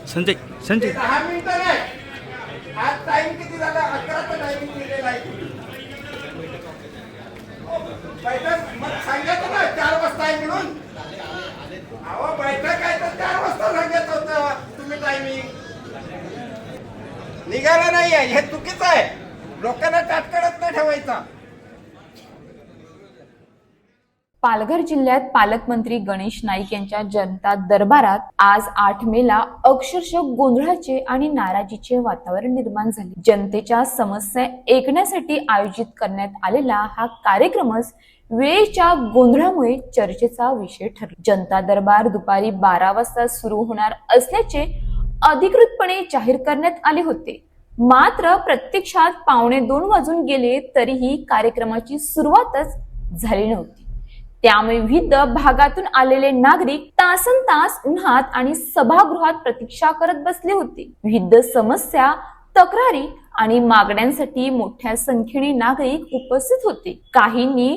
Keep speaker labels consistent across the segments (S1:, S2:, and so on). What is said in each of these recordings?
S1: संजय संजय
S2: 10 मिनिटं नाही. आज टाइम किती झाला? 11चा टायमिंग दिलेला आहे. बैठक मग सांगायचं ना 4 वाजता आहे म्हणून. अहो बैठक आहे तर 4 वाजता सांगायचं होतं तुम्ही टायमिंग. निघाला नाहीये हे चुकीचं आहे. लोकांना ताटकळत नाही ठेवायचा.
S3: पालघर जिल्ह्यात पालकमंत्री गणेश नाईक यांच्या जनता दरबारात आज 8 मेला अक्षरशः गोंधळाचे आणि नाराजीचे वातावरण निर्माण झाले. जनतेच्या समस्या ऐकण्यासाठी आयोजित करण्यात आलेला हा कार्यक्रमच वेळेच्या गोंधळामुळे चर्चेचा विषय ठरला. जनता दरबार दुपारी 12 वाजता सुरू होणार असल्याचे अधिकृतपणे जाहीर करण्यात आले होते. मात्र प्रत्यक्षात 1:45 वाजून गेले तरीही कार्यक्रमाची सुरुवातच झाली नव्हती. त्यामुळे विविध भागातून आलेले नागरिक तासनतास उन्हात आणि सभागृहात प्रतीक्षा करत बसले होते. विविध समस्या, तक्रारी आणि मागण्यांसाठी मोठ्या संख्येने नागरिक उपस्थित होते. काहींनी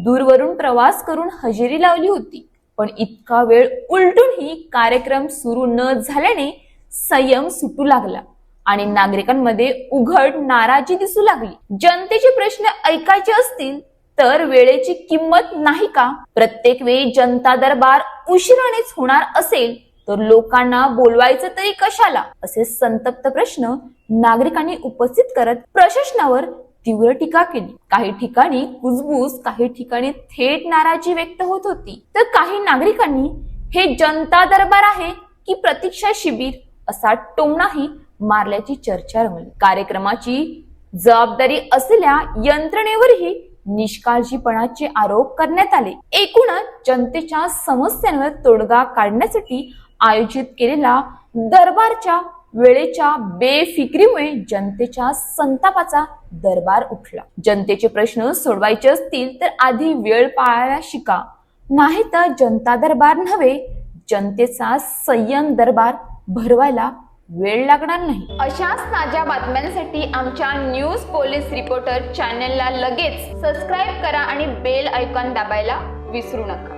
S3: दूरवरून प्रवास करून हजेरी लावली होती. पण इतका वेळ उलटूनही कार्यक्रम सुरू न झाल्याने संयम सुटू लागला आणि नागरिकांमध्ये उघड नाराजी दिसू लागली. जनतेचे प्रश्न ऐकायचे असतील तर वेळेची किंमत नाही का? प्रत्येक वेळी जनता दरबार उशिरानेच होणार असेल तर लोकांना बोलवायचं तरी कशाला, असे संतप्त प्रश्न नागरिकांनी उपस्थित करत प्रशासनावर तीव्र टीका केली. काही ठिकाणी कुजबूज, काही ठिकाणी थेट नाराजी व्यक्त होत होती. तर काही नागरिकांनी हे जनता दरबार आहे की प्रतीक्षा शिबिर असा टोमणाही मारल्याची चर्चा रंगली. कार्यक्रमाची जबाबदारी असलेल्या यंत्रणेवरही निष्काळजीपणाचे आरोप करण्यात आले. एकूणच जनतेच्या समस्यांवर तोडगा काढण्यासाठी आयोजित केलेला दरबारच्या वेळेच्या बेफिक्रीमुळे जनतेच्या संतापाचा दरबार उठला. जनतेचे प्रश्न सोडवायचे असतील तर आधी वेळ पाळायला शिका, नाही तर जनता दरबार नव्हे जनतेचा संयम दरबार भरवायला वेळ लागणार नाही. अशाच ताज्या बातम्यांसाठी आमच्या न्यूज पोलीस रिपोर्टर चॅनलला लगेच सबस्क्राईब करा आणि बेल आयकॉन दाबायला विसरू नका.